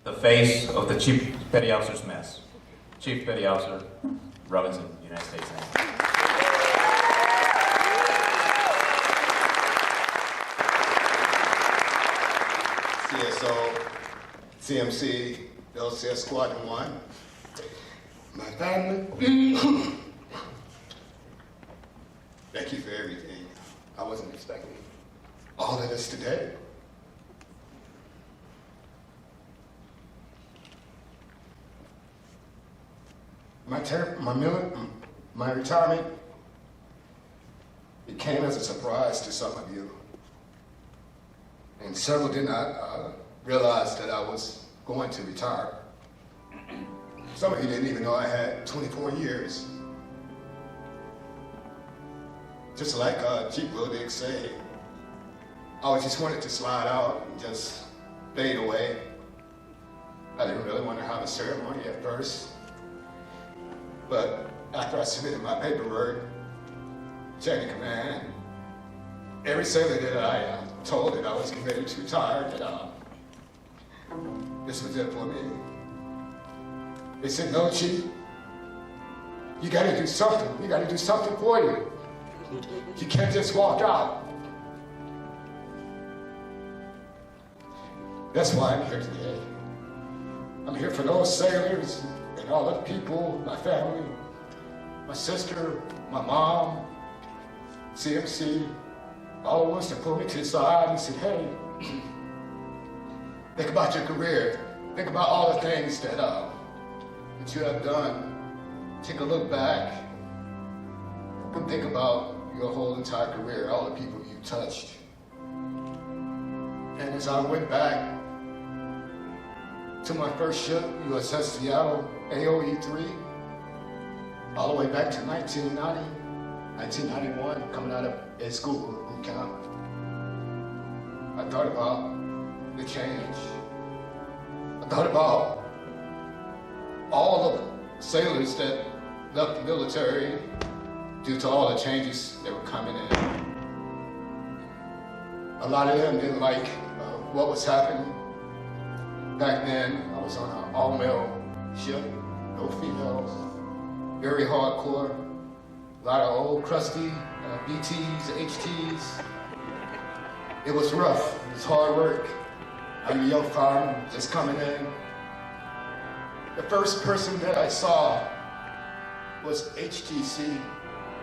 the face of the Chief Petty Officer's Mess. Chief Petty Officer Robinson, United States Navy. CSO, CMC, LCS Squadron 1, my family. Thank you for everything. I wasn't expecting all of this today. My retirement, it came as a surprise to some of you. And several did not realize that I was going to retire. Some of you didn't even know I had 24 years. Just like Chief Wildig said, I just wanted to slide out and just fade away. I didn't really want to have a ceremony at first. But after I submitted my paperwork, chain of command, every sailor that I told that I was committed to retire, that this was it for me. They said, no, Chief, you gotta do something. You gotta do something for you. You can't just walk out. That's why I'm here today. I'm here for those sailors and all the people, my family, my sister, my mom, CMC, all of us that pulled me to the side and said, hey, think about your career. Think about all the things that you have done. Take a look back and think about your whole entire career, all the people you touched. And as I went back to my first ship, USS Seattle, AOE 3, all the way back to 1990, 1991, coming out of a school boot camp, I thought about the change. I thought about all the sailors that left the military due to all the changes that were coming in. A lot of them didn't like what was happening. Back then, I was on an all-male ship, no females, very hardcore, a lot of old crusty BTs, HTs. It was rough, it was hard work. I'm a young fireman just coming in. The first person that I saw was HTC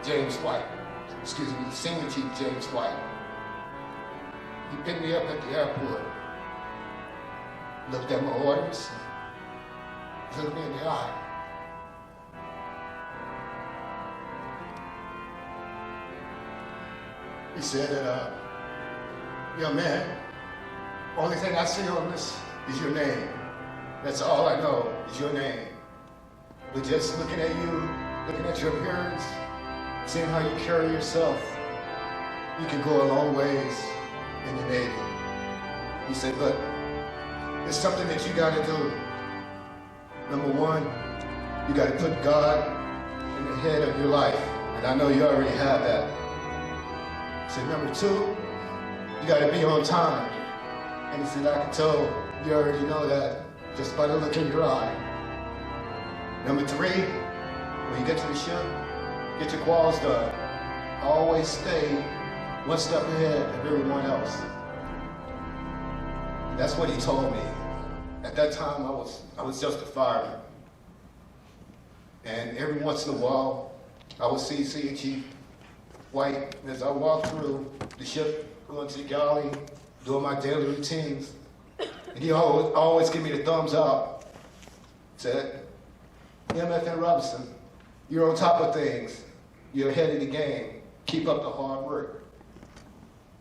James White, Senior Chief James White. He picked me up at the airport, looked at my orders, looked me in the eye. He said that, young man, only thing I see on this is your name. That's all I know is your name. But just looking at you, looking at your appearance, seeing how you carry yourself, you can go a long ways in the Navy. He said, look, it's something that you gotta do. Number one, you gotta put God in the head of your life. And I know you already have that. He said, number two, you gotta be on time. And he said, I can tell you already know that just by the look in your eye. Number three, when you get to the ship, get your quals done. Always stay one step ahead of everyone else. That's what he told me. At that time, I was just a fireman. And every once in a while, I would see Chief White as I walked through the ship, going to the galley, doing my daily routines. And he always give me the thumbs up. Said, MFN Robinson, you're on top of things. You're ahead of the game. Keep up the hard work.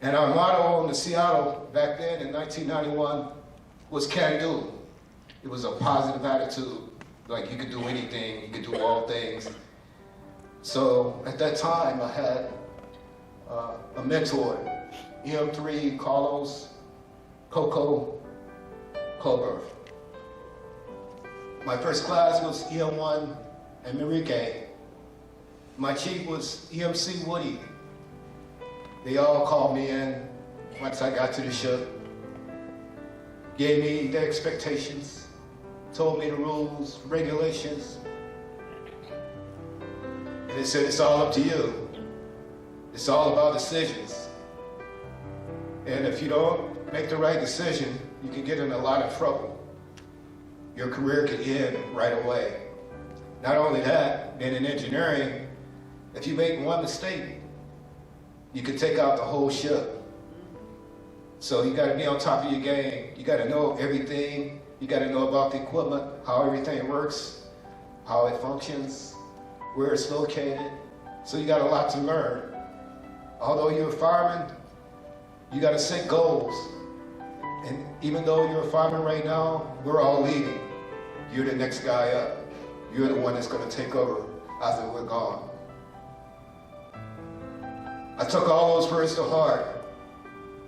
And our motto on the Seattle back then in 1991 was can do. It was a positive attitude. Like you could do anything, you could do all things. So at that time I had a mentor, EM3 Carlos Coco Colbert. My first class was EM1 Enrique. My chief was EMC Woody. They all called me in once I got to the ship, gave me their expectations, told me the rules, regulations, and they said it's all up to you. It's all about decisions. And if you don't make the right decision, you can get in a lot of trouble. Your career could end right away. Not only that, then in engineering, if you make one mistake, you could take out the whole ship. So you gotta be on top of your game. You gotta know everything. You gotta know about the equipment, how everything works, how it functions, where it's located. So you got a lot to learn. Although you're a fireman, you gotta set goals. And even though you're a fireman right now, we're all leaving. You're the next guy up. You're the one that's gonna take over after we're gone. I took all those words to heart.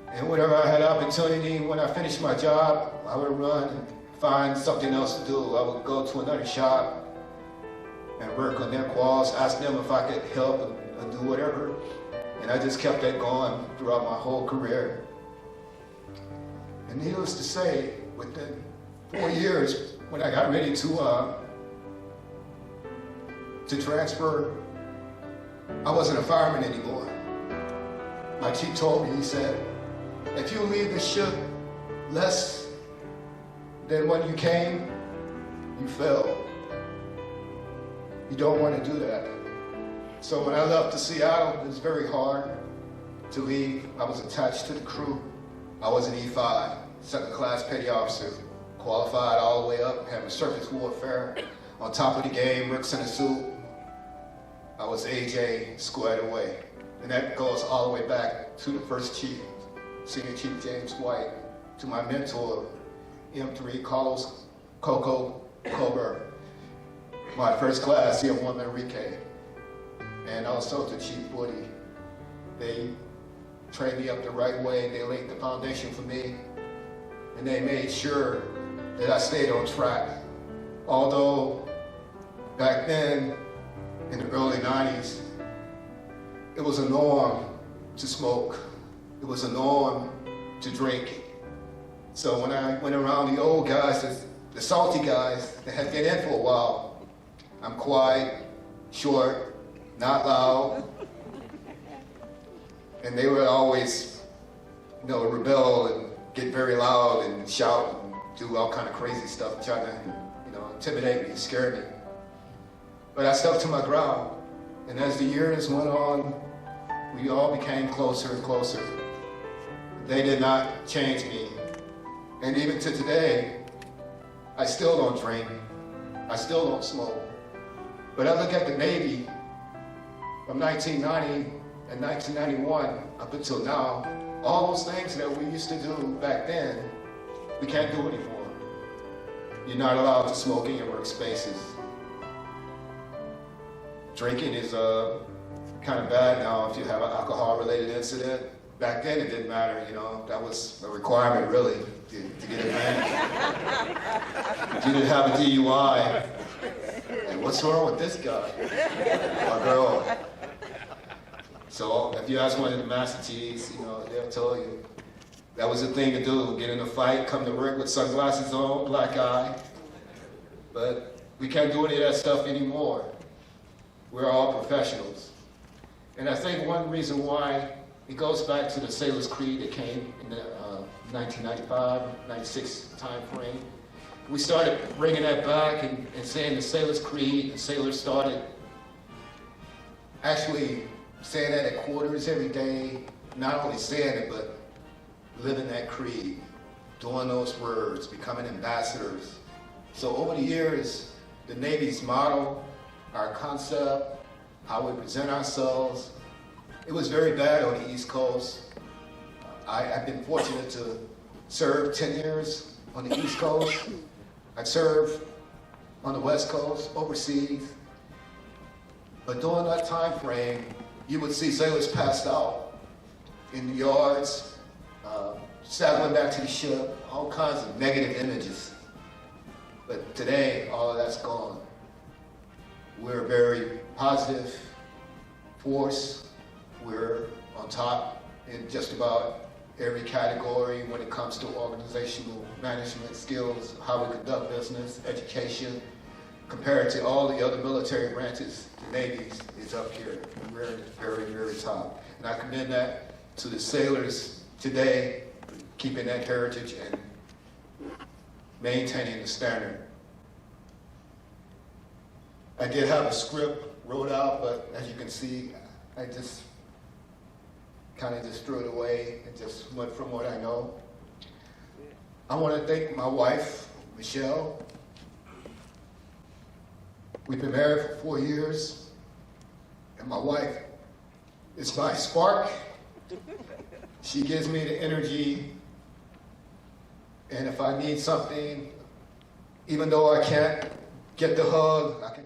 And whenever I had opportunity, when I finished my job, I would run and find something else to do. I would go to another shop and work on their quals, ask them if I could help and do whatever. And I just kept that going throughout my whole career. And needless to say, within 4 years, when I got ready to transfer, I wasn't a fireman anymore. My chief told me, he said, if you leave the ship less than when you came, you failed. You don't want to do that. So when I left to Seattle, it was very hard to leave. I was attached to the crew. I was an E5, second class petty officer, qualified all the way up, having surface warfare, on top of the game, Ricks in a suit. I was AJ squared away. And that goes all the way back to the first chief, Senior Chief James White, to my mentor, M3 Carlos Coco Colbert, my first class, M1 Enrique, and also to Chief Woody. They trained me up the right way, they laid the foundation for me, and they made sure that I stayed on track. Although back then, in the early 90s, it was a norm to smoke. It was a norm to drink. So when I went around the old guys, the salty guys that had been in for a while, I'm quiet, short, not loud. And they would always, rebel and get very loud and shout and do all kind of crazy stuff, trying to, intimidate me, scare me. But I stuck to my ground. And as the years went on, we all became closer and closer. They did not change me. And even to today, I still don't drink. I still don't smoke. But I look at the Navy from 1990 and 1991 up until now, all those things that we used to do back then, we can't do anymore. You're not allowed to smoke in your workspaces. Drinking is kind of bad now if you have an alcohol-related incident. Back then it didn't matter, that was a requirement really to get advantage. If you didn't have a DUI, and what's wrong with this guy or girl? So if you ask one of the master T's, they'll tell you that was the thing to do, get in a fight, come to work with sunglasses on, black eye. But we can't do any of that stuff anymore. We're all professionals. And I think one reason why it goes back to the Sailor's Creed that came in the 1995, 96 time frame. We started bringing that back and saying the Sailor's Creed, and sailors started actually saying that at quarters every day, not only saying it, but living that creed, doing those words, becoming ambassadors. So over the years, the Navy's motto, our concept, how we present ourselves, it was very bad on the East Coast. I've been fortunate to serve 10 years on the East Coast. I served on the West Coast, overseas. But during that time frame, you would see sailors passed out in the yards, saddling back to the ship, all kinds of negative images. But today, all of that's gone. We're a very positive force. We're on top in just about every category when it comes to organizational management skills, how we conduct business, education. Compared to all the other military branches, the Navy is up here. We're at the very, very top. And I commend that to the sailors today, keeping that heritage and maintaining the standard. I did have a script wrote out, but as you can see, I just kind of just threw it away and just went from what I know. I want to thank my wife, Michelle. We've been married for 4 years, and my wife is my spark. She gives me the energy, and if I need something, even though I can't get the hug, I can